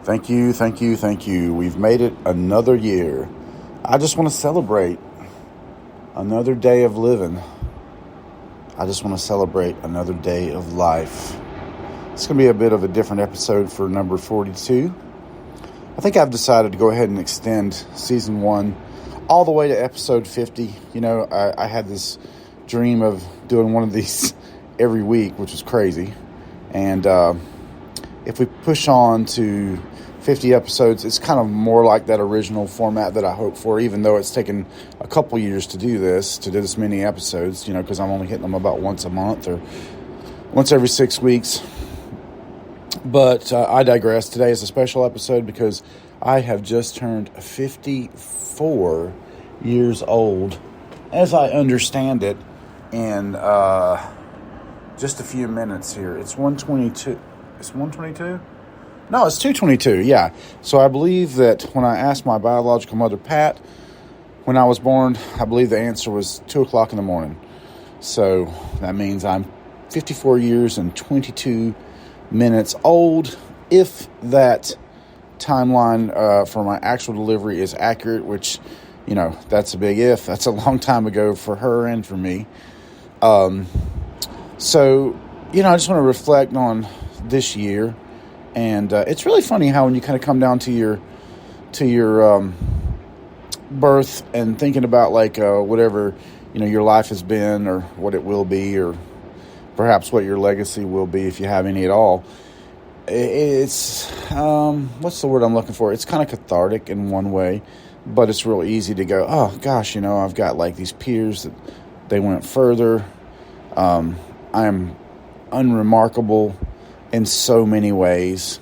Thank you, thank you, thank you. We've made it another year. I just want to celebrate another day of living. I just want to celebrate another day of life. It's going to be a bit of a different episode for number 42. I think I've decided to go ahead and extend season 1 all the way to episode 50. You know, I had this dream of doing one of these every week, which was crazy. And if we push on to 50 episodes, it's kind of more like that original format that I hoped for, even though it's taken a couple years to do this many episodes, you know, because I'm only hitting them about once a month or once every 6 weeks. But I digress. Today is a special episode because I have just turned 54 years old, as I understand it, in just a few minutes here. It's 1:22. It's 1:22? No, it's 2:22, yeah. So I believe that when I asked my biological mother, Pat, when I was born, I believe the answer was 2 o'clock in the morning. So that means I'm 54 years and 22 minutes old. If that timeline for my actual delivery is accurate, which, you know, that's a big if. That's a long time ago for her and for me. So, you know, I just want to reflect on this year. And it's really funny how when you kind of come down to your birth and thinking about like whatever, you know, your life has been or what it will be or perhaps what your legacy will be if you have any at all. It's, what's the word I'm looking for? It's kind of cathartic in one way, but it's real easy to go, oh gosh, you know, I've got like these peers that they went further. I'm unremarkable in so many ways.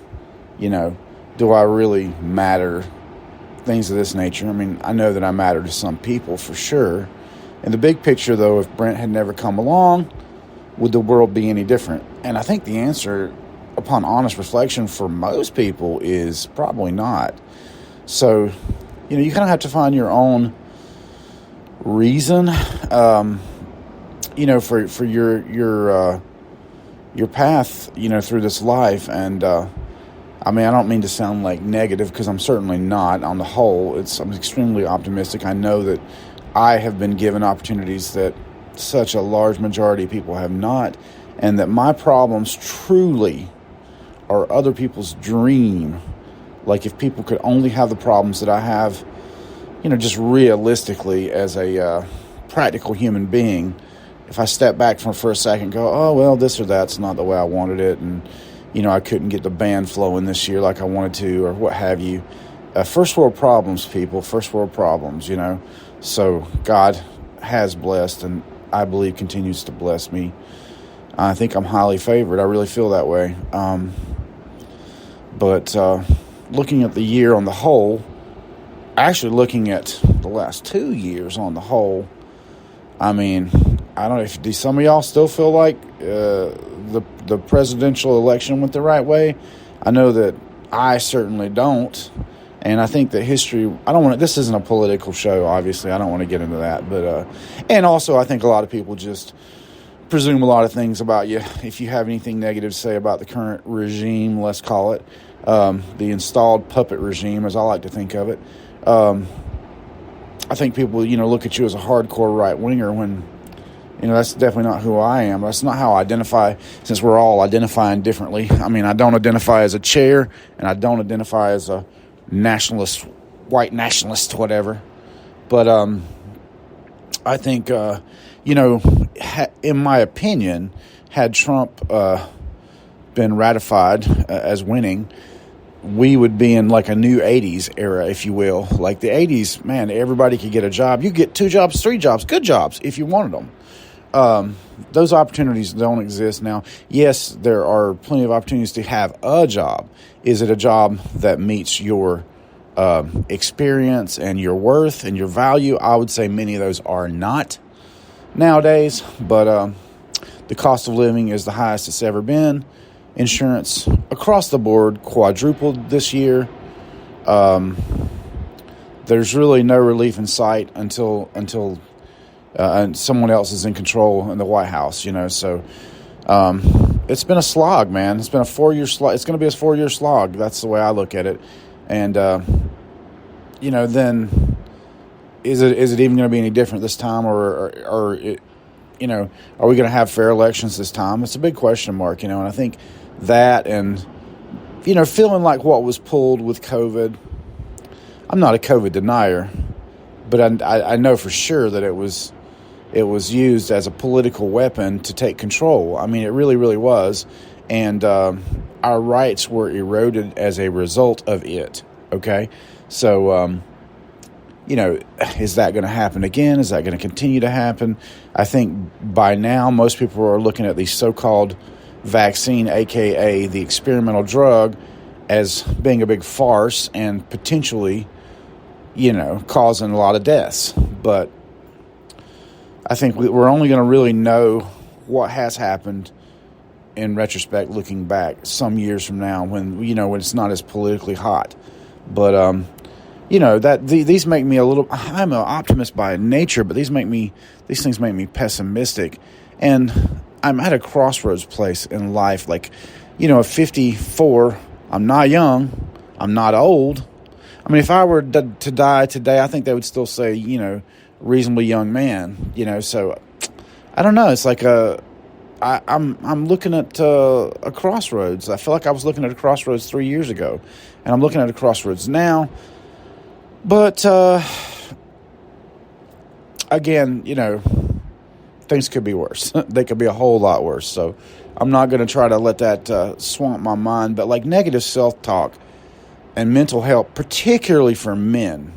You know, do I really matter? Things of this nature. I mean, I know that I matter to some people for sure. In the big picture, though, if Brent had never come along, would the world be any different? And I think the answer, upon honest reflection, for most people is probably not. So, you know, you kind of have to find your own reason, you know, for your path, you know, through this life. And I mean, I don't mean to sound like negative, because I'm certainly not. On the whole, I'm extremely optimistic. I know that I have been given opportunities that such a large majority of people have not, and that my problems truly are other people's dream. Like, if people could only have the problems that I have, you know, just realistically as a practical human being, if I step back for a second and go, oh, well, this or that's not the way I wanted it, and, you know, I couldn't get the band flowing this year like I wanted to, or what have you. First world problems, people. First world problems, you know. So God has blessed, and I believe continues to bless me. I think I'm highly favored. I really feel that way. But looking at the year on the whole, actually looking at the last 2 years on the whole, I mean, I don't know, do some of y'all still feel like the presidential election went the right way? I know that I certainly don't. And I think that history, this isn't a political show, obviously. I don't want to get into that. But and also, I think a lot of people just presume a lot of things about you. If you have anything negative to say about the current regime, let's call it, the installed puppet regime, as I like to think of it, I think people, you know, look at you as a hardcore right-winger when, you know, that's definitely not who I am. That's not how I identify, since we're all identifying differently. I mean, I don't identify as a chair, and I don't identify as a nationalist, white nationalist, whatever. But I think, you know, in my opinion, had Trump been ratified as winning, we would be in like a new 80s era, if you will. Like the 80s, man, everybody could get a job. You get 2 jobs, 3 jobs, good jobs if you wanted them. Those opportunities don't exist now. Yes, there are plenty of opportunities to have a job. Is it a job that meets your experience and your worth and your value? I would say many of those are not nowadays, but the cost of living is the highest it's ever been. Insurance across the board quadrupled this year. There's really no relief in sight until and someone else is in control in the White House, you know. So it's been a slog, man. It's been a 4-year slog. It's going to be a 4-year slog. That's the way I look at it. And, then is it even going to be any different this time, or are we going to have fair elections this time? It's a big question mark, and I think that and, feeling like what was pulled with COVID. I'm not a COVID denier, but I know for sure that it was used as a political weapon to take control. I mean, it really, really was. And our rights were eroded as a result of it, okay? So, is that going to happen again? Is that going to continue to happen? I think by now most people are looking at the so-called vaccine, a.k.a. the experimental drug, as being a big farce and potentially, causing a lot of deaths. But I think we're only going to really know what has happened in retrospect, looking back some years from now when it's not as politically hot. But, these make me I'm an optimist by nature, but these things make me pessimistic. And I'm at a crossroads place in life. Like, at 54, I'm not young, I'm not old. I mean, if I were to die today, I think they would still say, reasonably young man, so I don't know. It's like I'm looking at a crossroads. I feel like I was looking at a crossroads 3 years ago, and I'm looking at a crossroads now. But again, things could be worse. They could be a whole lot worse. So I'm not going to try to let that swamp my mind. But like negative self-talk and mental health, particularly for men,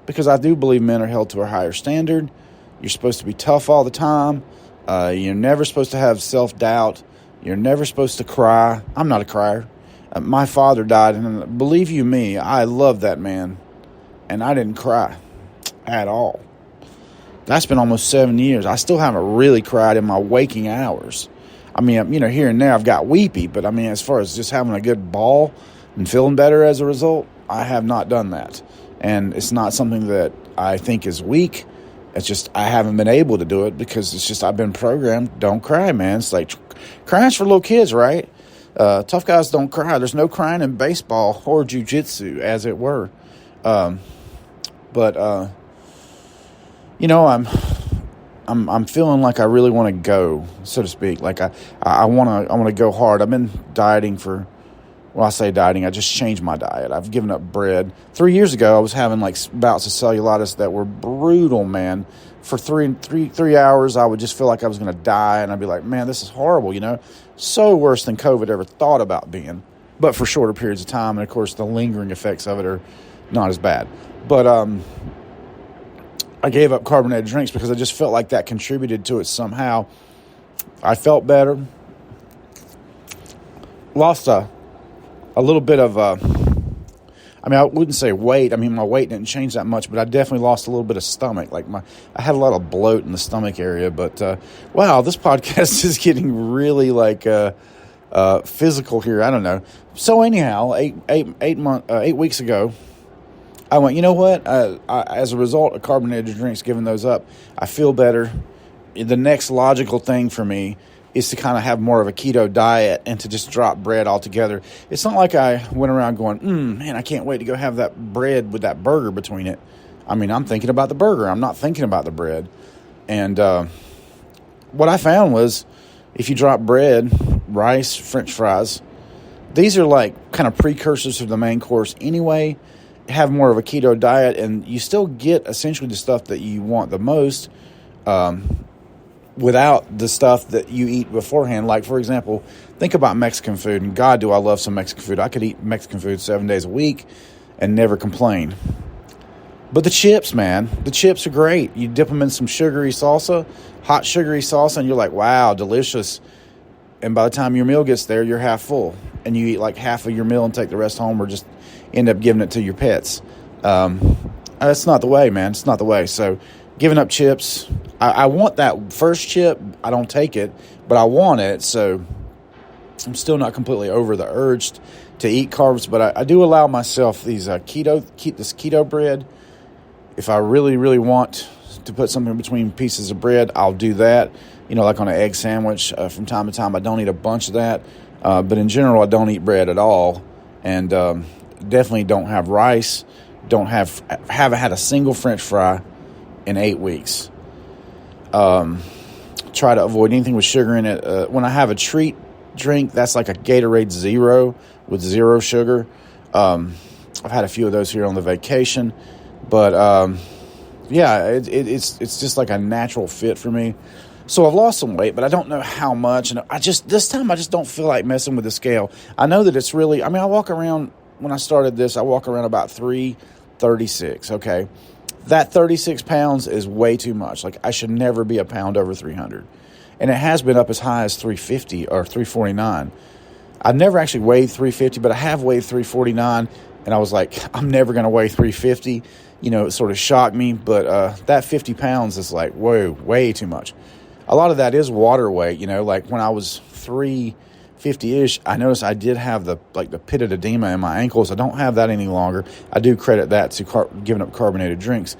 because I do believe men are held to a higher standard. You're supposed to be tough all the time. You're never supposed to have self-doubt. You're never supposed to cry. I'm not a crier. My father died, and believe you me, I love that man, and I didn't cry at all. That's been almost 7 years. I still haven't really cried in my waking hours. I mean, here and there I've got weepy, but I mean, as far as just having a good ball and feeling better as a result, I have not done that. And it's not something that I think is weak. It's just I haven't been able to do it because it's just I've been programmed, don't cry, man. It's like crying's for little kids, right? Tough guys don't cry. There's no crying in baseball or jiu-jitsu, as it were. I'm feeling like I really want to go, so to speak. Like I want to go hard. I've been dieting for. Well, I say dieting, I just changed my diet. I've given up bread. 3 years ago, I was having like bouts of cellulitis that were brutal, man. For three hours, I would just feel like I was going to die, and I'd be like, man, this is horrible, So worse than COVID ever thought about being. But for shorter periods of time, and of course, the lingering effects of it are not as bad. But I gave up carbonated drinks because I just felt like that contributed to it somehow. I felt better. Lost a little bit of, I wouldn't say weight. I mean, my weight didn't change that much, but I definitely lost a little bit of stomach. Like I had a lot of bloat in the stomach area, but, wow, this podcast is getting really physical here. I don't know. So anyhow, 8 weeks ago, I went, you know what? As a result of carbonated drinks, giving those up, I feel better. The next logical thing for me is to kind of have more of a keto diet and to just drop bread altogether. It's not like I went around going, man, I can't wait to go have that bread with that burger between it. I mean, I'm thinking about the burger. I'm not thinking about the bread. And what I found was if you drop bread, rice, French fries, these are like kind of precursors to the main course anyway. Have more of a keto diet, and you still get essentially the stuff that you want the most, without the stuff that you eat beforehand. Like, for example, think about Mexican food, and God, do I love some Mexican food. I could eat Mexican food 7 days a week and never complain. But the chips, man, the chips are great. You dip them in some sugary salsa, hot sugary salsa, and you're like, wow, delicious. And by the time your meal gets there, you're half full, and you eat like half of your meal and take the rest home, or just end up giving it to your pets. That's not the way, man. It's not the way. So giving up chips, I want that first chip. I don't take it, but I want it. So I'm still not completely over the urge to eat carbs, but I do allow myself these keto bread. If I really, really want to put something between pieces of bread, I'll do that. Like on an egg sandwich from time to time. I don't eat a bunch of that. But in general, I don't eat bread at all. And definitely don't have rice. Haven't had a single French fry in 8 weeks. Try to avoid anything with sugar in it. When I have a treat drink, that's like a Gatorade Zero with 0 sugar. I've had a few of those here on the vacation. But, it's just like a natural fit for me. So I've lost some weight, but I don't know how much. And this time I just don't feel like messing with the scale. I know that it's really, I walk around, when I started this, I walk around about 336, okay? That 36 pounds is way too much. Like, I should never be a pound over 300. And it has been up as high as 350 or 349. I've never actually weighed 350, but I have weighed 349. And I was like, I'm never going to weigh 350. It sort of shocked me. But that 50 pounds is like, whoa, way too much. A lot of that is water weight, like when I was 350-ish, I noticed I did have the pit of edema in my ankles. I don't have that any longer. I do credit that to giving up carbonated drinks.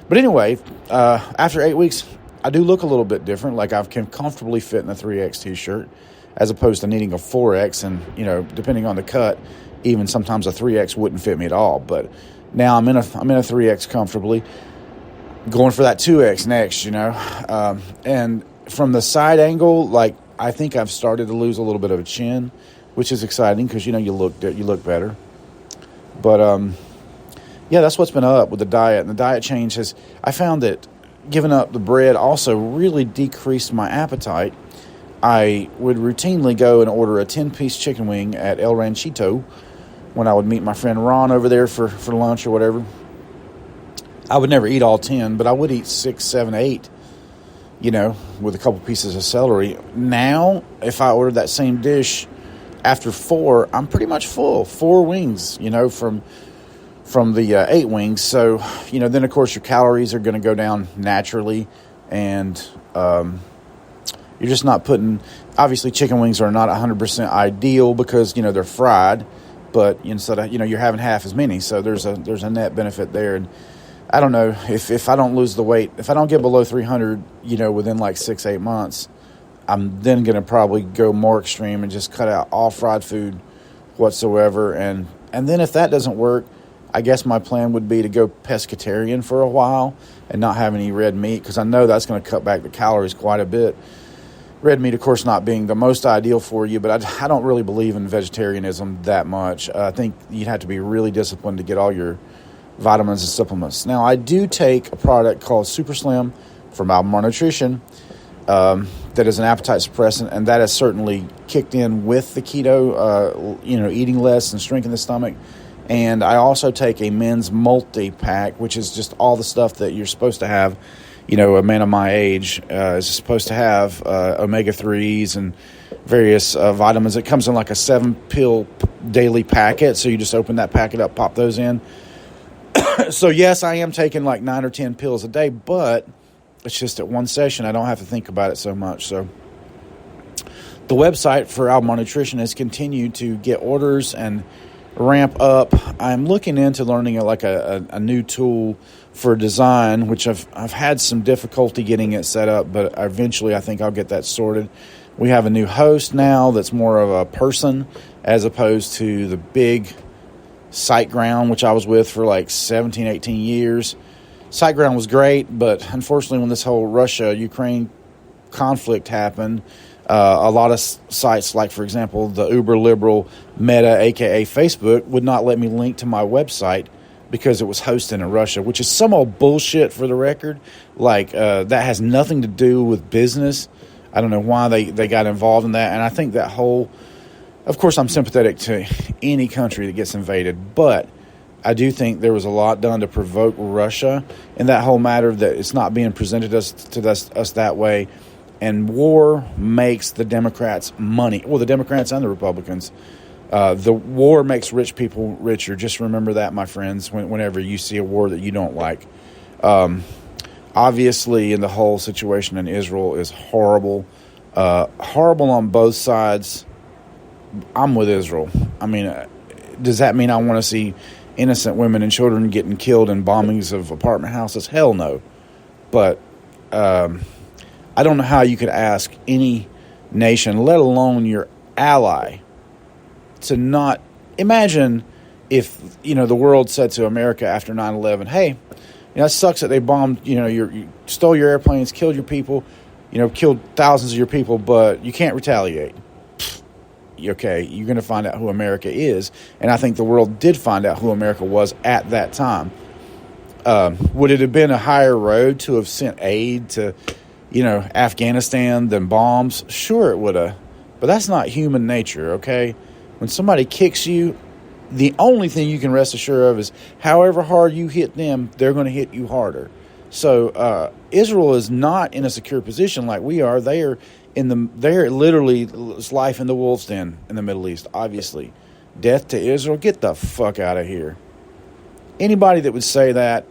But anyway, after 8 weeks, I do look a little bit different. Like, I can comfortably fit in a 3X t-shirt as opposed to needing a 4X. And, depending on the cut, even sometimes a 3X wouldn't fit me at all. But now I'm in a 3X comfortably, going for that 2X next, and from the side angle, I think I've started to lose a little bit of a chin, which is exciting because, you look better. But, that's what's been up with the diet. And the diet change I found that giving up the bread also really decreased my appetite. I would routinely go and order a 10-piece chicken wing at El Ranchito when I would meet my friend Ron over there for lunch or whatever. I would never eat all 10, but I would eat 6, 7, 8. With a couple pieces of celery. Now, if I order that same dish after 4, I'm pretty much full. 4 wings, from the 8 wings. So, then of course your calories are going to go down naturally, and you're just not putting. Obviously, chicken wings are not 100% ideal because they're fried, but instead of you're having half as many. So there's a net benefit there. And I don't know if I don't lose the weight, if I don't get below 300, within like 6-8 months, I'm then going to probably go more extreme and just cut out all fried food whatsoever. And then if that doesn't work, I guess my plan would be to go pescatarian for a while and not have any red meat, because I know that's going to cut back the calories quite a bit. Red meat, of course, not being the most ideal for you, but I don't really believe in vegetarianism that much. I think you'd have to be really disciplined to get all your vitamins and supplements. Now, I do take a product called Super Slim from Albemarle Nutrition that is an appetite suppressant, and that has certainly kicked in with the keto, eating less and shrinking the stomach. And I also take a men's multi-pack, which is just all the stuff that you're supposed to have. A man of my age is supposed to have omega-3s and various vitamins. It comes in like a 7-pill daily packet, so you just open that packet up, pop those in. So, yes, I am taking like 9 or 10 pills a day, but it's just at one session. I don't have to think about it so much. So the website for Albemarle Nutrition has continued to get orders and ramp up. I'm looking into learning a new tool for design, which I've had some difficulty getting it set up, but eventually I think I'll get that sorted. We have a new host now that's more of a person as opposed to the big SiteGround, which I was with for like 17, 18 years. SiteGround was great, but unfortunately when this whole Russia-Ukraine conflict happened, a lot of sites, like, for example, the uber-liberal Meta, a.k.a. Facebook, would not let me link to my website because it was hosted in Russia, which is some old bullshit for the record. That has nothing to do with business. I don't know why they got involved in that. And I think that whole... Of course, I'm sympathetic to any country that gets invaded, but I do think there was a lot done to provoke Russia in that whole matter, that it's not being presented to us that way. And war makes the Democrats money. Well, the Democrats and the Republicans. The war makes rich people richer. Just remember that, my friends, whenever you see a war that you don't like. Obviously, in the whole situation in Israel is horrible. Horrible on both sides. I'm with Israel. I mean, does that mean I want to see innocent women and children getting killed in bombings of apartment houses? Hell no. But I don't know how you could ask any nation, let alone your ally, to not imagine if, the world said to America after 9/11, hey, it sucks that they bombed, you stole your airplanes, killed your people, killed thousands of your people, but you can't retaliate. Okay, you're going to find out who America is. And I think the world did find out who America was at that time. Would it have been a higher road to have sent aid to, Afghanistan than bombs? Sure, it would have. But that's not human nature, okay? When somebody kicks you, the only thing you can rest assured of is however hard you hit them, they're going to hit you harder. So Israel is not in a secure position like we are. They're literally, it's life in the wolf's den in the Middle East, obviously. Death to Israel, get the fuck out of here. Anybody that would say that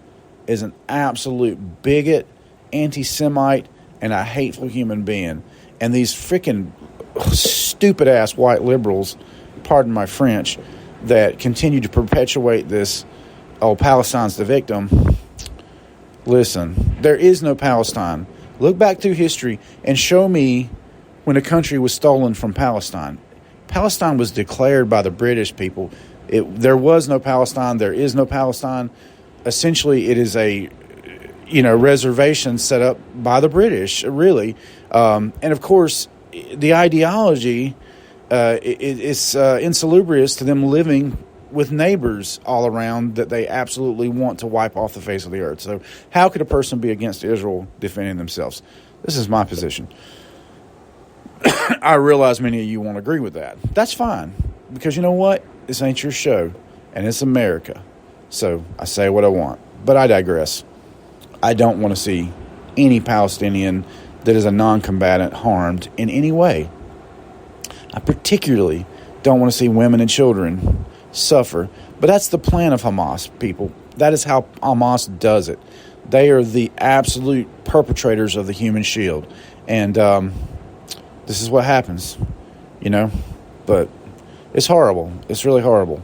is an absolute bigot, anti-Semite, and a hateful human being. And these freaking stupid-ass white liberals, pardon my French, that continue to perpetuate this, Palestine's the victim. Listen, there is no Palestine. Look back through history and show me when a country was stolen from Palestine. Palestine was declared by the British people. There was no Palestine. There is no Palestine. Essentially, it is a reservation set up by the British, really. And of course, the ideology is insalubrious to them living with neighbors all around that they absolutely want to wipe off the face of the earth. So how could a person be against Israel defending themselves? This is my position. I realize many of you won't agree with that. That's fine, because you know what? This ain't your show, and it's America. So I say what I want. But I digress. I don't want to see any Palestinian that is a non-combatant harmed in any way. I particularly don't want to see women and children suffer. But that's the plan of Hamas, people. That is how Hamas does it. They are the absolute perpetrators of the human shield. And this is what happens, But it's horrible. It's really horrible.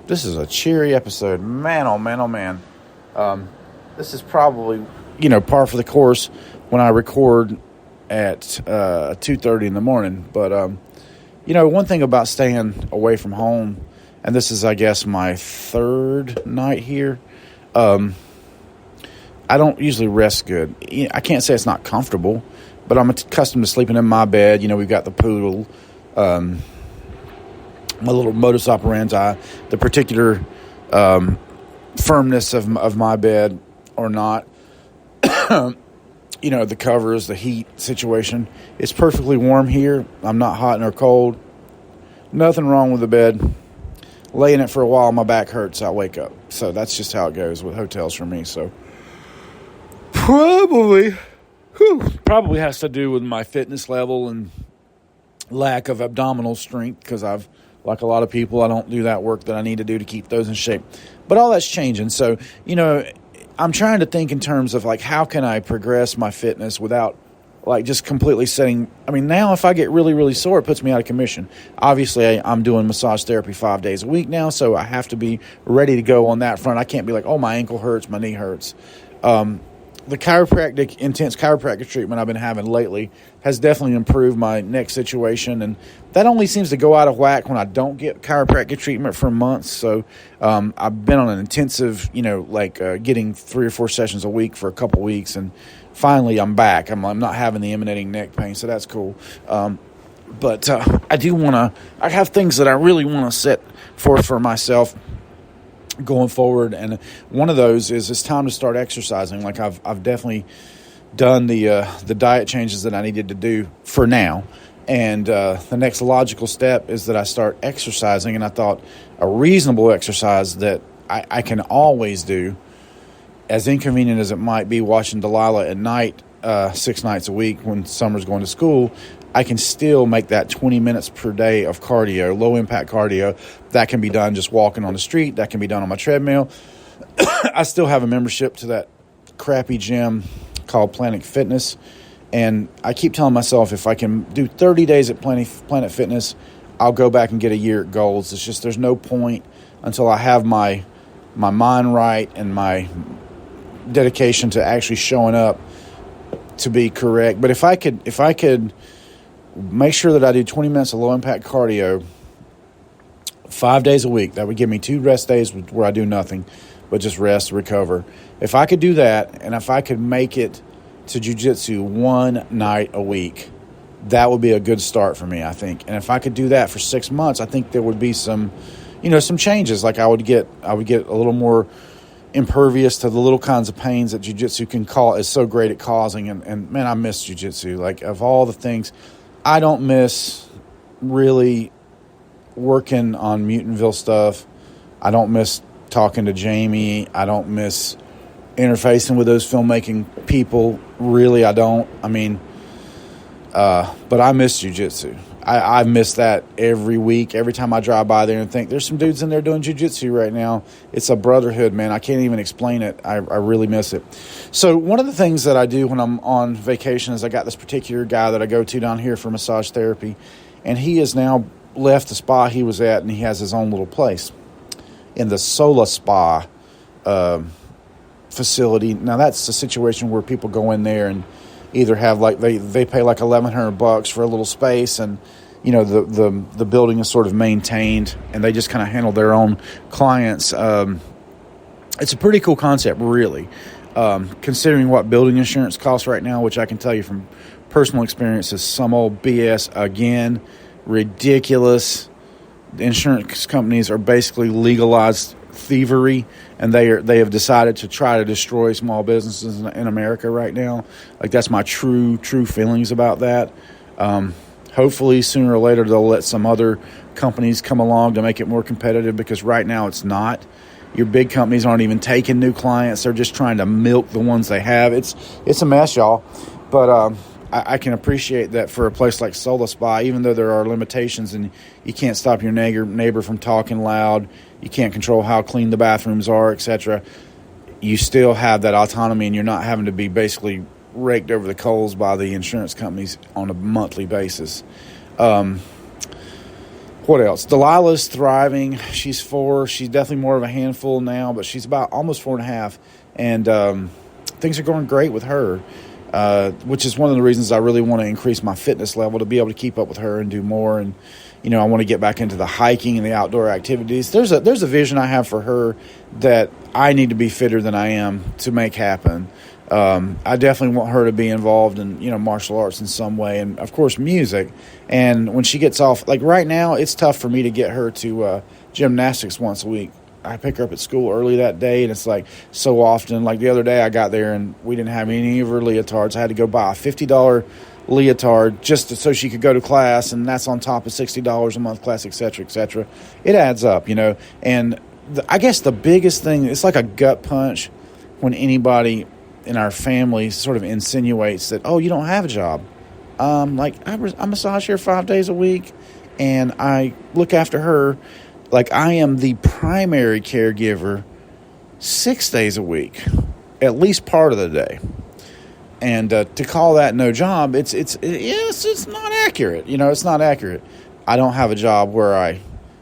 This is a cheery episode. Man, oh man, oh man. This is probably, par for the course when I record at 2:30 in the morning. But, one thing about staying away from home, and this is, I guess, my third night here, I don't usually rest good. I can't say it's not comfortable, but I'm accustomed to sleeping in my bed. We've got the poodle, my little modus operandi, the particular firmness of my bed or not. The covers, the heat situation. It's perfectly warm here. I'm not hot nor cold. Nothing wrong with the bed. Lay in it for a while, my back hurts, I wake up. So that's just how it goes with hotels for me. So probably has to do with my fitness level and lack of abdominal strength, because like a lot of people, I don't do that work that I need to do to keep those in shape. But all that's changing. So, I'm trying to think in terms of, how can I progress my fitness without, just completely setting... now if I get really, really sore, it puts me out of commission. Obviously, I'm doing massage therapy 5 days a week now, so I have to be ready to go on that front. I can't be like, oh, my ankle hurts, my knee hurts. The intense chiropractic treatment I've been having lately has definitely improved my neck situation, and that only seems to go out of whack when I don't get chiropractic treatment for months. So I've been on an intensive, getting 3 or 4 sessions a week for a couple weeks, and finally I'm back. I'm not having the emanating neck pain, so that's cool. But I do want to. I have things that I really want to set forth for myself going forward, and one of those is it's time to start exercising. I've definitely done the diet changes that I needed to do for now, and the next logical step is that I start exercising. And I thought a reasonable exercise that I can always do, as inconvenient as it might be watching Delilah at night 6 nights a week when Summer's going to school, I can still make that 20 minutes per day of cardio, low-impact cardio. That can be done just walking on the street. That can be done on my treadmill. I still have a membership to that crappy gym called Planet Fitness. And I keep telling myself if I can do 30 days at Planet Fitness, I'll go back and get a year at Gold's. It's just there's no point until I have my mind right and my dedication to actually showing up to be correct. But if I could make sure that I do 20 minutes of low impact cardio 5 days a week, that would give me 2 rest days where I do nothing but just rest, recover. If I could do that, and if I could make it to jiu-jitsu one night a week, that would be a good start for me, I think. And if I could do that for 6 months, I think there would be some changes. Like I would get a little more impervious to the little kinds of pains that jiu-jitsu is so great at causing. And man, I miss jiu-jitsu. Like, of all the things, I don't miss really working on Mutantville stuff. I don't miss talking to Jamie. I don't miss interfacing with those filmmaking people. Really, I don't. I mean, but I miss jiu-jitsu. I miss that every week. Every time I drive by there and think, there's some dudes in there doing jiu-jitsu right now. It's a brotherhood, man. I can't even explain it. I really miss it. So one of the things that I do when I'm on vacation is I got this particular guy that I go to down here for massage therapy, and he has now left the spa he was at, and he has his own little place in the Sola Spa facility. Now, that's a situation where people go in there and either have they pay like $1,100 for a little space, and the building is sort of maintained, and they just kind of handle their own clients. It's a pretty cool concept, really, considering what building insurance costs right now, which I can tell you from personal experience is some old BS again, ridiculous. The insurance companies are basically legalized thievery, and they have decided to try to destroy small businesses in America right now. Like, that's my true feelings about that. Hopefully sooner or later they'll let some other companies come along to make it more competitive, because right now it's not. Your big companies aren't even taking new clients. They're just trying to milk the ones they have. It's a mess, y'all. But I can appreciate that for a place like Sola Spa, even though there are limitations and you can't stop your neighbor from talking loud, you can't control how clean the bathrooms are, etc. You still have that autonomy, and you're not having to be basically raked over the coals by the insurance companies on a monthly basis. What else? Delilah's thriving. She's 4. She's definitely more of a handful now, but she's about almost 4.5, and things are going great with her. Which is one of the reasons I really want to increase my fitness level, to be able to keep up with her and do more. And, I want to get back into the hiking and the outdoor activities. There's a vision I have for her that I need to be fitter than I am to make happen. I definitely want her to be involved in, martial arts in some way, and, of course, music. And when she gets off, like right now, it's tough for me to get her to gymnastics once a week. I pick her up at school early that day, and it's like so often. Like the other day I got there and we didn't have any of her leotards. I had to go buy a $50 leotard just so she could go to class, and that's on top of $60 a month class, et cetera, et cetera. It adds up, And I guess the biggest thing, it's like a gut punch when anybody in our family sort of insinuates that, oh, you don't have a job. I massage here 5 days a week, and I look after her. Like, I am the primary caregiver 6 days a week, at least part of the day. And to call that no job, it's not accurate. It's not accurate. I don't have a job where I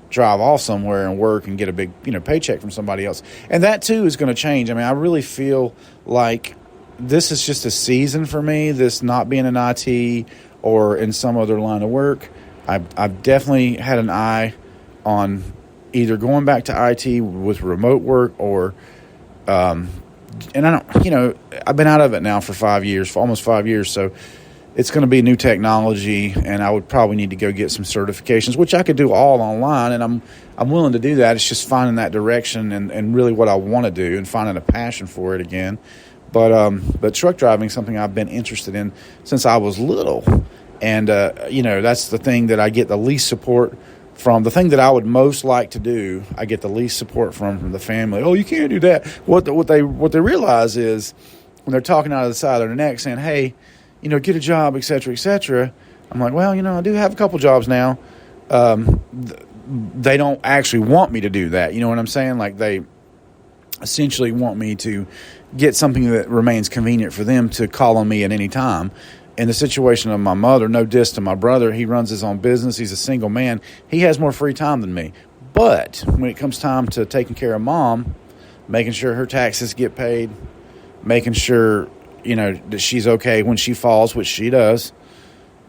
drive off somewhere and work and get a big, paycheck from somebody else. And that too is going to change. I mean, I really feel like this is just a season for me, this not being in IT or in some other line of work. I've definitely had an eye on either going back to IT with remote work or, and I don't, I've been out of it now for 5 years, for almost 5 years. So it's going to be new technology, and I would probably need to go get some certifications, which I could do all online. And I'm willing to do that. It's just finding that direction and really what I want to do and finding a passion for it again. But truck driving is something I've been interested in since I was little. And, that's the thing that I get the least support from. The thing that I would most like to do, I get the least support from the family. Oh, you can't do that. What they realize is when they're talking out of the side of their neck saying, hey, get a job, et cetera, et cetera. I'm like, well, I do have a couple jobs now. They don't actually want me to do that. You know what I'm saying? Like, they essentially want me to get something that remains convenient for them to call on me at any time. In the situation of my mother, no diss to my brother, he runs his own business. He's a single man. He has more free time than me. But when it comes time to taking care of mom, making sure her taxes get paid, making sure, that she's okay when she falls, which she does,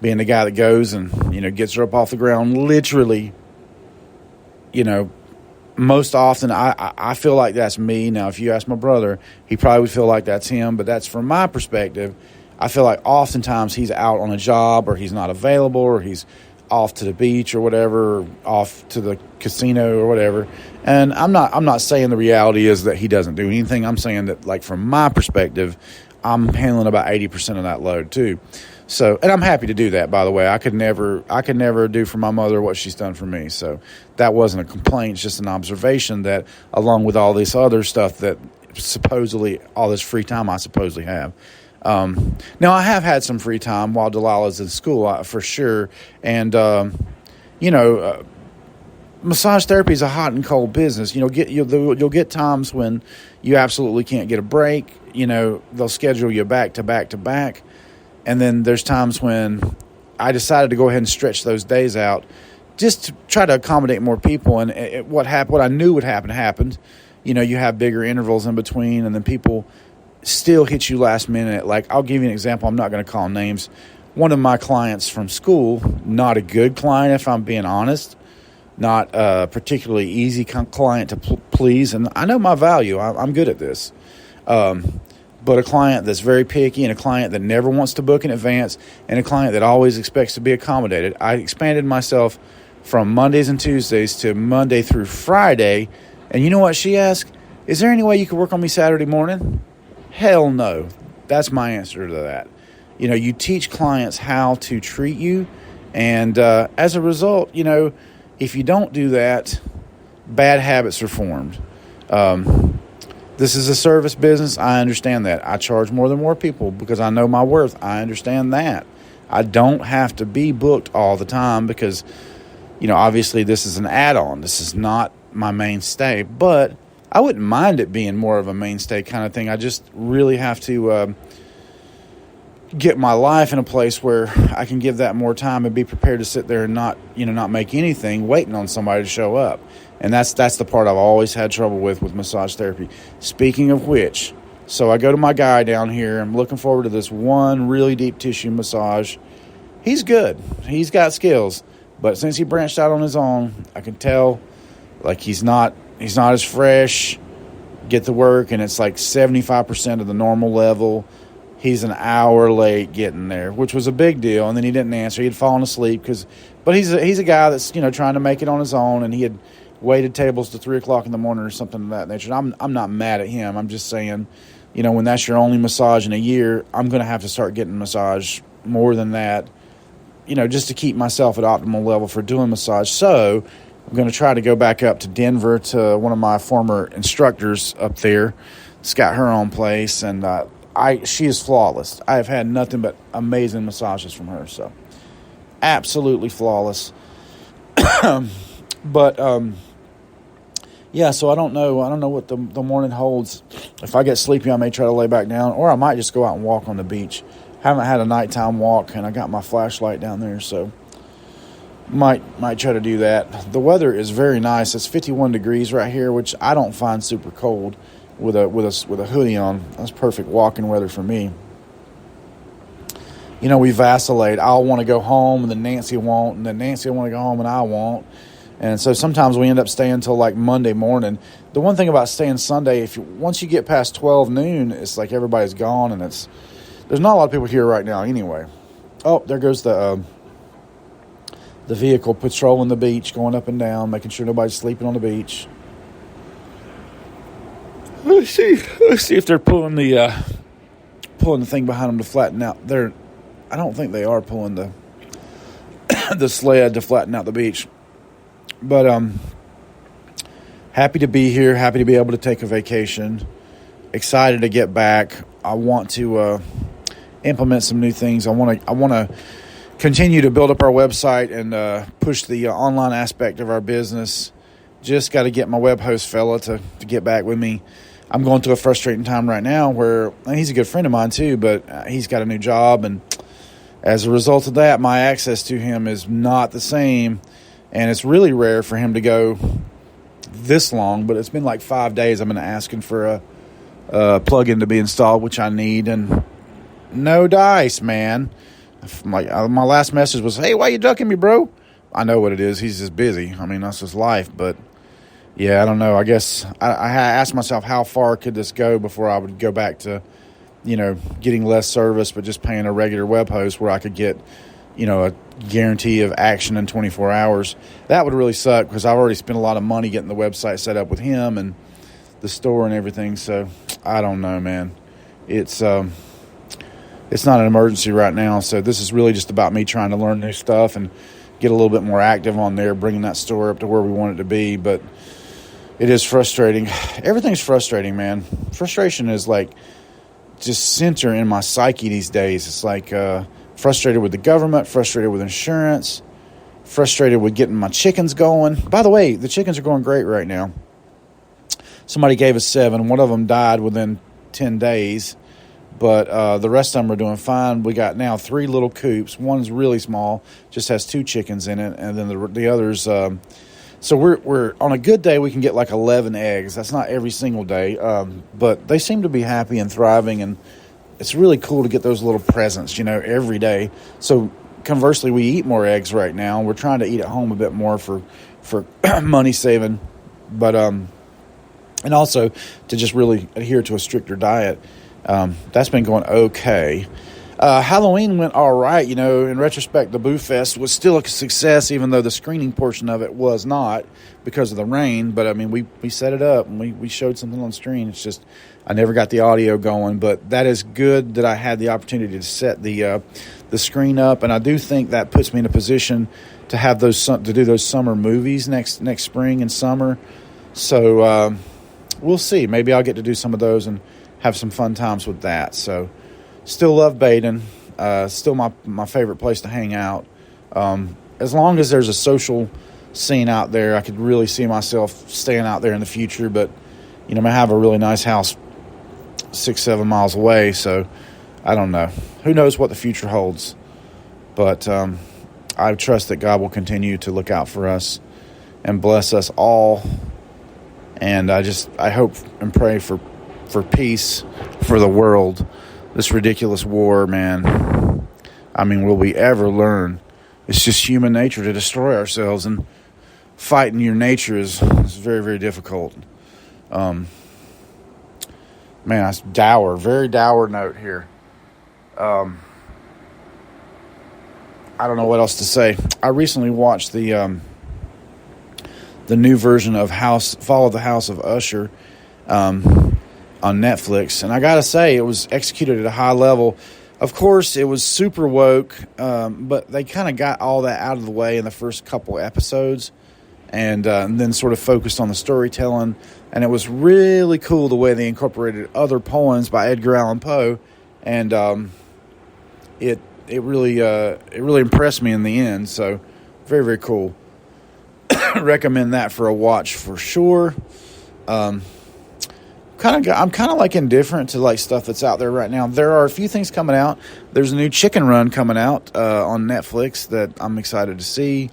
being the guy that goes and, gets her up off the ground, literally, most often I feel like that's me. Now, if you ask my brother, he probably would feel like that's him, but that's from my perspective. I feel like oftentimes he's out on a job, or he's not available, or he's off to the beach or whatever, or off to the casino or whatever. And I'm not saying the reality is that he doesn't do anything. I'm saying that, like, from my perspective, I'm handling about 80% of that load too. So, and I'm happy to do that, by the way. I could never do for my mother what she's done for me. So that wasn't a complaint. It's just an observation that, along with all this other stuff that supposedly, all this free time I supposedly have. Now, I have had some free time while Delilah's in school, for sure. And, massage therapy is a hot and cold business. You'll get times when you absolutely can't get a break. They'll schedule you back to back to back. And then there's times when I decided to go ahead and stretch those days out just to try to accommodate more people. And what I knew would happen happened. You have bigger intervals in between, and then people still hit you last minute. Like, I'll give you an example. I'm not going to call names. One of my clients from school, not a good client, if I'm being honest, not a particularly easy client to please. And I know my value. I'm good at this. But a client that's very picky, and a client that never wants to book in advance, and a client that always expects to be accommodated. I expanded myself from Mondays and Tuesdays to Monday through Friday. And you know what she asked? Is there any way you could work on me Saturday morning? Hell no. That's my answer to that. You teach clients how to treat you. And as a result, if you don't do that, bad habits are formed. This is a service business. I understand that. I charge more than more people because I know my worth. I understand that. I don't have to be booked all the time because, obviously this is an add-on. This is not my mainstay. But I wouldn't mind it being more of a mainstay kind of thing. I just really have to get my life in a place where I can give that more time and be prepared to sit there and not make anything, waiting on somebody to show up. And that's the part I've always had trouble with massage therapy. Speaking of which, so I go to my guy down here. I'm looking forward to this one really deep tissue massage. He's good. He's got skills. But since he branched out on his own, I can tell, like, he's not as fresh. Get to work, and it's like 75% of the normal level. He's an hour late getting there, which was a big deal. And then he didn't answer. He had fallen asleep but he's a guy that's, trying to make it on his own, and he had waited tables to 3:00 in the morning or something of that nature. I'm not mad at him. I'm just saying, when that's your only massage in a year, I'm going to have to start getting massage more than that, just to keep myself at optimal level for doing massage. So I'm going to try to go back up to Denver to one of my former instructors up there. It's got her own place, and she is flawless. I have had nothing but amazing massages from her, so absolutely flawless. But yeah, so I don't know what the morning holds. If I get sleepy, I may try to lay back down, or I might just go out and walk on the beach. Haven't had a nighttime walk, and I got my flashlight down there, so might try to do that. The weather is very nice. It's 51 degrees right here, which I don't find super cold with a hoodie on. That's perfect walking weather for me. We vacillate. I'll want to go home, and then Nancy won't, and then Nancy will want to go home, and I won't. And so sometimes we end up staying until like Monday morning. The one thing about staying Sunday, once you get past 12 noon, it's like everybody's gone, and there's not a lot of people here right now anyway. Oh, there goes the vehicle patrolling the beach, going up and down, making sure nobody's sleeping on the beach. Let's see if they're pulling the thing behind them to flatten out. I don't think they are pulling the sled to flatten out the beach. But happy to be here, happy to be able to take a vacation, excited to get back. I want to implement some new things. I want to continue to build up our website and push the online aspect of our business. Just got to get my web host fella to get back with me. I'm going through a frustrating time right now where he's a good friend of mine too, but he's got a new job, and as a result of that, my access to him is not the same. And it's really rare for him to go this long, but it's been like 5 days. I've been asking for plug-in to be installed, which I need, and no dice, man. My last message was, hey, why you ducking me, bro? I know what it is. He's just busy. I mean, that's his life, but yeah, I don't know. I guess I asked myself, how far could this go before I would go back to, getting less service, but just paying a regular web host where I could get, a guarantee of action in 24 hours. That would really suck because I've already spent a lot of money getting the website set up with him and the store and everything. So I don't know, man. It's not an emergency right now. So this is really just about me trying to learn new stuff and get a little bit more active on there, bringing that store up to where we want it to be. But it is frustrating. Everything's frustrating, man. Frustration is like just center in my psyche these days. It's like frustrated with the government, frustrated with insurance, frustrated with getting my chickens going. By the way, the chickens are going great right now. Somebody gave us 7. One of them died within 10 days, but the rest of them are doing fine. We got now 3 little coops. One's really small, just has 2 chickens in it, and then the others. So we're on a good day, we can get like 11 eggs. That's not every single day, but they seem to be happy and thriving, and it's really cool to get those little presents, every day. So conversely, we eat more eggs right now. We're trying to eat at home a bit more for money saving, but and also to just really adhere to a stricter diet. That's been going okay. Halloween went all right. In retrospect, the Boo Fest was still a success, even though the screening portion of it was not because of the rain. But, I mean, we set it up, and we showed something on screen. It's just I never got the audio going. But that is good that I had the opportunity to set the screen up. And I do think that puts me in a position to have to do those summer movies next spring and summer. So we'll see. Maybe I'll get to do some of those and have some fun times with that. So still love Baden. Still my favorite place to hang out. As long as there's a social scene out there, I could really see myself staying out there in the future. But, I have a really nice house 6-7 miles away. So I don't know. Who knows what the future holds. But I trust that God will continue to look out for us and bless us all. And I hope and pray for peace for the world. This ridiculous war, man. I mean, will we ever learn? It's just human nature to destroy ourselves, and fighting your nature is very, very difficult. Man, that's very dour note here. I don't know what else to say. I recently watched the new version of Follow the House of Usher on Netflix, and I gotta say, it was executed at a high level. Of course, it was super woke, but they kind of got all that out of the way in the first couple episodes, and then sort of focused on the storytelling. And it was really cool the way they incorporated other poems by Edgar Allan Poe, and it really impressed me in the end. So very, very cool. Recommend that for a watch for sure. I'm kind of like indifferent to like stuff that's out there right now. There are a few things coming out. There's a new Chicken Run coming out on Netflix that I'm excited to see.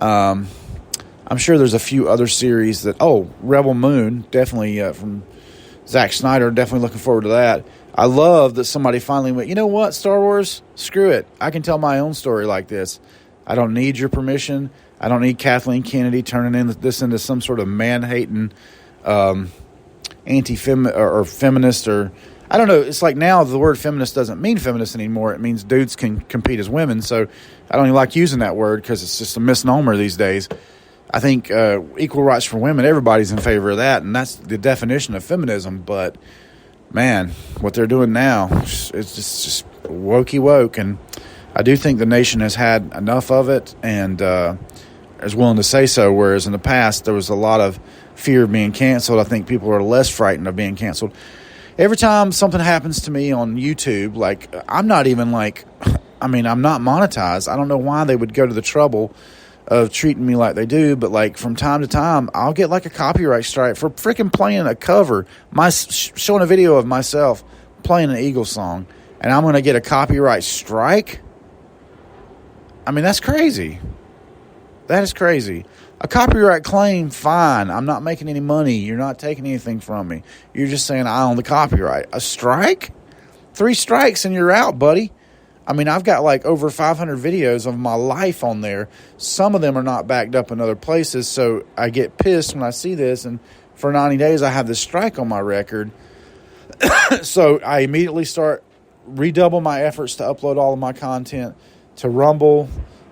I'm sure there's a few other series that Rebel Moon, definitely from Zack Snyder, definitely looking forward to that. I love that somebody finally went, you know what, Star Wars, screw it. I can tell my own story like this. I don't need your permission. I don't need Kathleen Kennedy turning this into some sort of man-hating or feminist, or I don't know. It's like now the word feminist doesn't mean feminist anymore. It means dudes can compete as women. So I don't even like using that word because it's just a misnomer these days. I think equal rights for women, everybody's in favor of that, and that's the definition of feminism. But man, what they're doing now, it's just wokey woke, and I do think the nation has had enough of it and is willing to say so, whereas in the past there was a lot of fear of being canceled. I think people are less frightened of being canceled. Every time something happens to me on YouTube, like I'm not monetized. I don't know why they would go to the trouble of treating me like they do, but like from time to time, I'll get like a copyright strike for freaking playing a cover, showing a video of myself playing an Eagles song, and I'm going to get a copyright strike? I mean, that's crazy. That is crazy. A copyright claim, fine. I'm not making any money. You're not taking anything from me. You're just saying I own the copyright. A strike? 3 strikes and you're out, buddy. I mean, I've got like over 500 videos of my life on there. Some of them are not backed up in other places, so I get pissed when I see this, and for 90 days I have this strike on my record. So I immediately redouble my efforts to upload all of my content to Rumble.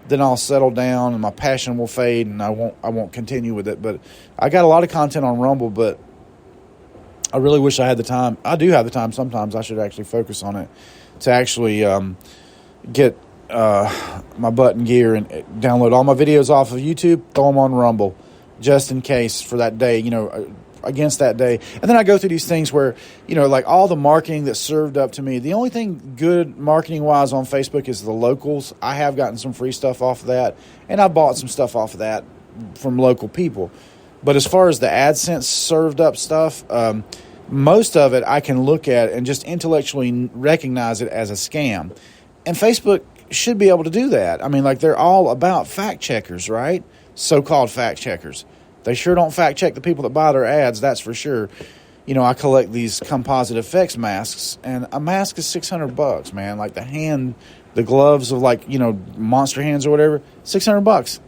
Then I'll settle down and my passion will fade and I won't continue with it. But I got a lot of content on Rumble, but I really wish I had the time. I do have the time sometimes. I should actually focus on it to actually get my butt in gear and download all my videos off of YouTube, throw them on Rumble, just in case for that day, against that day. And then I go through these things where, like all the marketing that's served up to me, the only thing good marketing-wise on Facebook is the locals. I have gotten some free stuff off of that, and I bought some stuff off of that from local people. But as far as the AdSense served up stuff, most of it I can look at and just intellectually recognize it as a scam. And Facebook should be able to do that. I mean, like, they're all about fact checkers, right? So-called fact checkers. They sure don't fact check the people that buy their ads, that's for sure. I collect these composite effects masks, and a mask is $600, man. Like the gloves of Monster Hands or whatever, $600.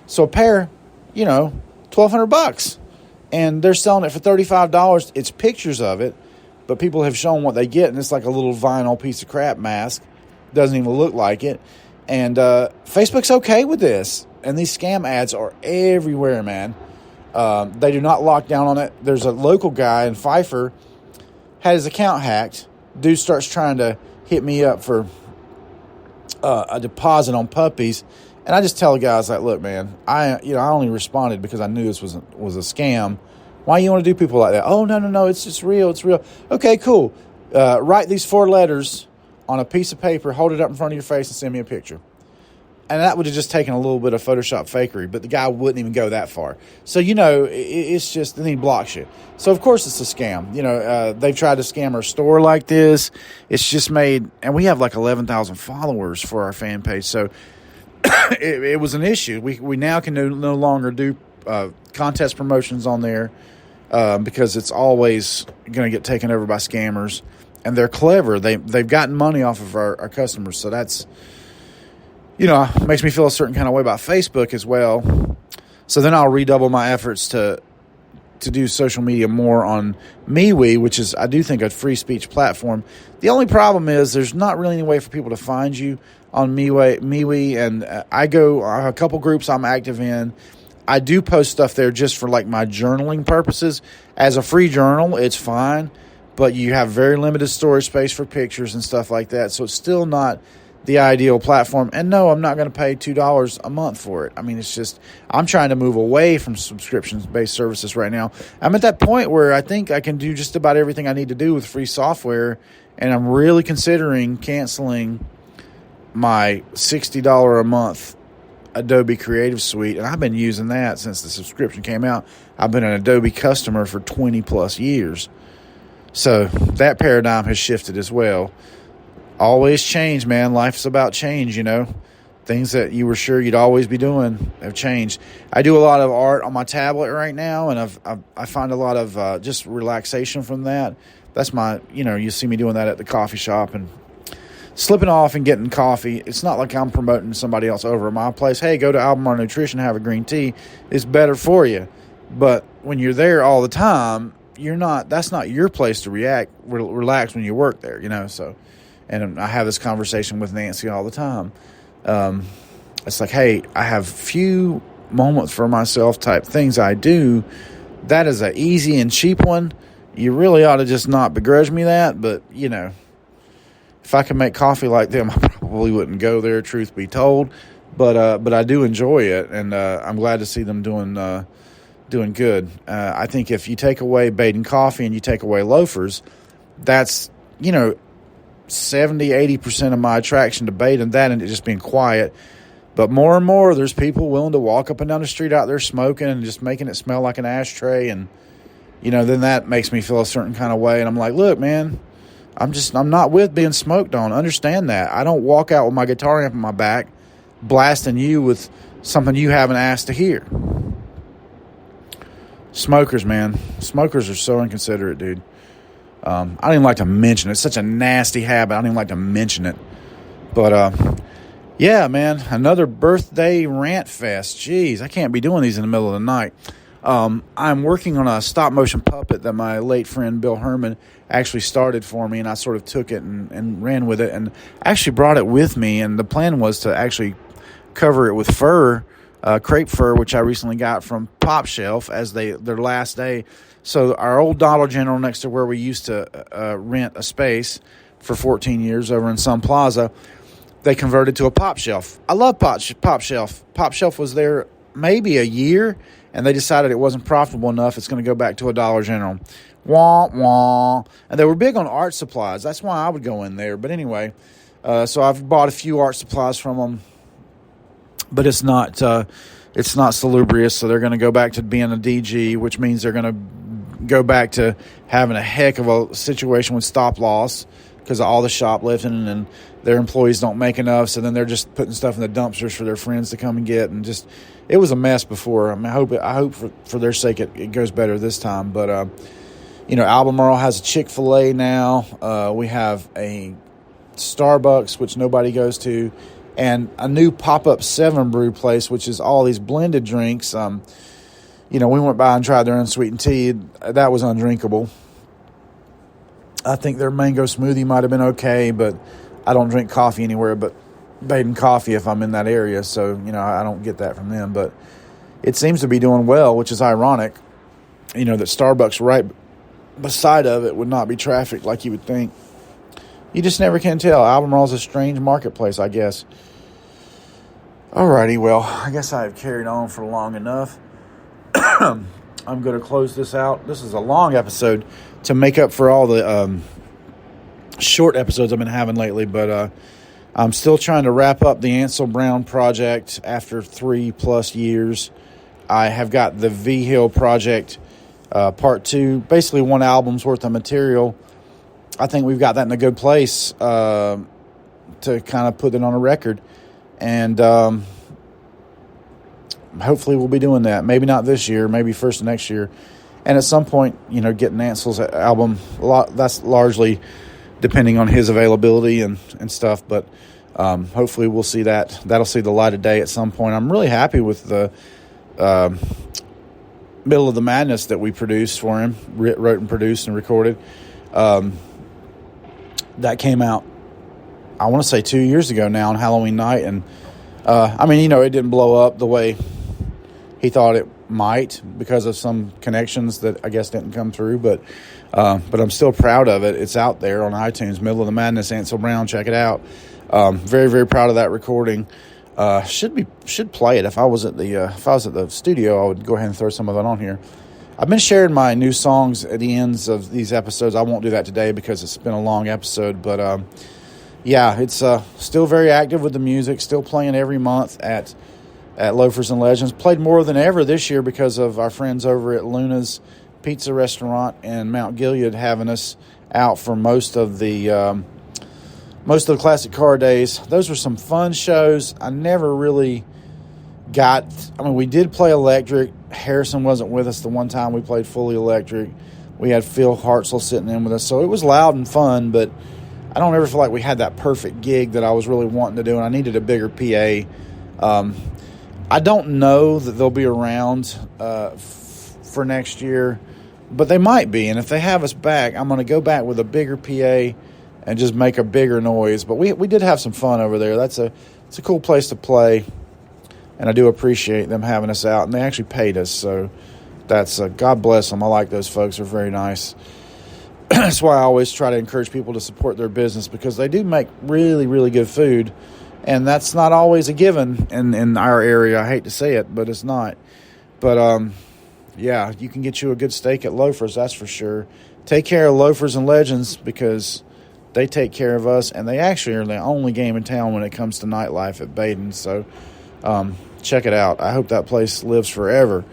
So a pair, $1,200. And they're selling it for $35. It's pictures of it, but people have shown what they get, and it's like a little vinyl piece of crap mask. Doesn't even look like it. And Facebook's okay with this. And these scam ads are everywhere, man. They do not lock down on it. There's a local guy in Pfeiffer, had his account hacked. Dude starts trying to hit me up for a deposit on puppies. And I just tell the guys, like, look, man, I only responded because I knew this was a scam. Why you want to do people like that? Oh, no, it's just real. It's real. Okay, cool. Write these 4 letters on a piece of paper, hold it up in front of your face, and send me a picture. And that would have just taken a little bit of Photoshop fakery, but the guy wouldn't even go that far. So, it's just, then he blocks you. So, of course, it's a scam. They've tried to scam our store like this. It's just made, and we have like 11,000 followers for our fan page. So, it was an issue. We now can no longer do contest promotions on there because it's always going to get taken over by scammers. And they're clever. They've gotten money off of our customers. So that's, makes me feel a certain kind of way about Facebook as well. So then I'll redouble my efforts to do social media more on MeWe, which is, I do think, a free speech platform. The only problem is there's not really any way for people to find you on MeWe. And I go a couple groups I'm active in. I do post stuff there just for like my journaling purposes. As a free journal, it's fine. But you have very limited storage space for pictures and stuff like that. So it's still not the ideal platform. And no, I'm not going to pay $2 a month for it. I mean, it's just, I'm trying to move away from subscription-based services right now. I'm at that point where I think I can do just about everything I need to do with free software. And I'm really considering canceling my $60 a month Adobe Creative Suite. And I've been using that since the subscription came out. I've been an Adobe customer for 20 plus years. So that paradigm has shifted as well. Always change, man. Life's about change, Things that you were sure you'd always be doing have changed. I do a lot of art on my tablet right now, and I find a lot of just relaxation from that. That's my, you see me doing that at the coffee shop and slipping off and getting coffee. It's not like I'm promoting somebody else over at my place. Hey, go to Albemarle Nutrition, have a green tea. It's better for you. But when you're there all the time, that's not your place to relax when you work there, so, and I have this conversation with Nancy all the time. It's like, hey, I have few moments for myself type things I do. That is an easy and cheap one. You really ought to just not begrudge me that, but, if I could make coffee like them, I probably wouldn't go there, truth be told, but I do enjoy it, and I'm glad to see them doing good. I think if you take away Baden Coffee and you take away loafers, that's, 70-80% of my attraction to Baden, that and it just being quiet. But more and more, there's people willing to walk up and down the street out there smoking and just making it smell like an ashtray. And, then that makes me feel a certain kind of way. And I'm like, look, man, I'm not with being smoked on. Understand that. I don't walk out with my guitar amp in my back blasting you with something you haven't asked to hear. Smokers, man. Smokers are so inconsiderate, dude. I don't even like to mention it. It's such a nasty habit. I don't even like to mention it. But, yeah, man, another birthday rant fest. Jeez, I can't be doing these in the middle of the night. I'm working on a stop-motion puppet that my late friend Bill Herman actually started for me, and I sort of took it and ran with it, and actually brought it with me, and the plan was to actually cover it with fur, crepe fur, which I recently got from Pop Shelf as their last day. So our old Dollar General next to where we used to rent a space for 14 years over in Sun Plaza, they converted to a Pop Shelf. I love Pop Shelf. Pop Shelf was there maybe a year, and they decided it wasn't profitable enough. It's going to go back to a Dollar General. Wah, wah. And they were big on art supplies. That's why I would go in there. But anyway, so I've bought a few art supplies from them, but it's not salubrious. So they're going to go back to being a DG, which means they're going to go back to having a heck of a situation with stop loss because of all the shoplifting, and their employees don't make enough, so then they're just putting stuff in the dumpsters for their friends to come and get, and just it was a mess before. I mean, I hope for their sake it goes better this time. But Albemarle has a Chick-fil-A now. We have a Starbucks, which nobody goes to, and a new pop-up 7 Brew place, which is all these blended drinks. We went by and tried their unsweetened tea. That was undrinkable. I think their mango smoothie might have been okay, but I don't drink coffee anywhere but Baden Coffee if I'm in that area, so, I don't get that from them. But it seems to be doing well, which is ironic, that Starbucks right beside of it would not be trafficked like you would think. You just never can tell. Albemarle's a strange marketplace, I guess. Alrighty, well, I guess I have carried on for long enough. I'm going to close this out. This is a long episode to make up for all the short episodes I've been having lately, but I'm still trying to wrap up the Ansel Brown project after 3+ years. I have got the V Hill project part 2, basically 1 album's worth of material. I think we've got that in a good place to kind of put it on a record, and hopefully we'll be doing that. Maybe not this year, maybe first of next year. And at some point, getting Ansel's album, that's largely depending on his availability and stuff. But hopefully we'll see that. That'll see the light of day at some point. I'm really happy with the Middle of the Madness that we produced for him, wrote and produced and recorded. That came out, I want to say 2 years ago now on Halloween night. And, it didn't blow up the way he thought it might because of some connections that I guess didn't come through, but I'm still proud of it. It's out there on iTunes, Middle of the Madness, Ansel Brown. Check it out. Very, very proud of that recording. Should play it. If I was at the studio, I would go ahead and throw some of it on here. I've been sharing my new songs at the ends of these episodes. I won't do that today because it's been a long episode, but it's still very active with the music. Still playing every month at Loafers and Legends. Played more than ever this year because of our friends over at Luna's Pizza Restaurant in Mount Gilead having us out for most of the classic car days. Those were some fun shows. I never really we did play electric. Harrison wasn't with us the one time we played fully electric. We had Phil Hartzell sitting in with us, so it was loud and fun, but I don't ever feel like we had that perfect gig that I was really wanting to do, and I needed a bigger PA. I don't know that they'll be around for next year, but they might be. And if they have us back, I'm going to go back with a bigger PA and just make a bigger noise. But we did have some fun over there. It's a cool place to play, and I do appreciate them having us out. And they actually paid us, so that's God bless them. I like those folks. They're very nice. That's why I always try to encourage people to support their business because they do make really, really good food. And that's not always a given in our area. I hate to say it, but it's not. But, you can get you a good steak at Loafers, that's for sure. Take care of Loafers and Legends because they take care of us, and they actually are the only game in town when it comes to nightlife at Baden. So check it out. I hope that place lives forever.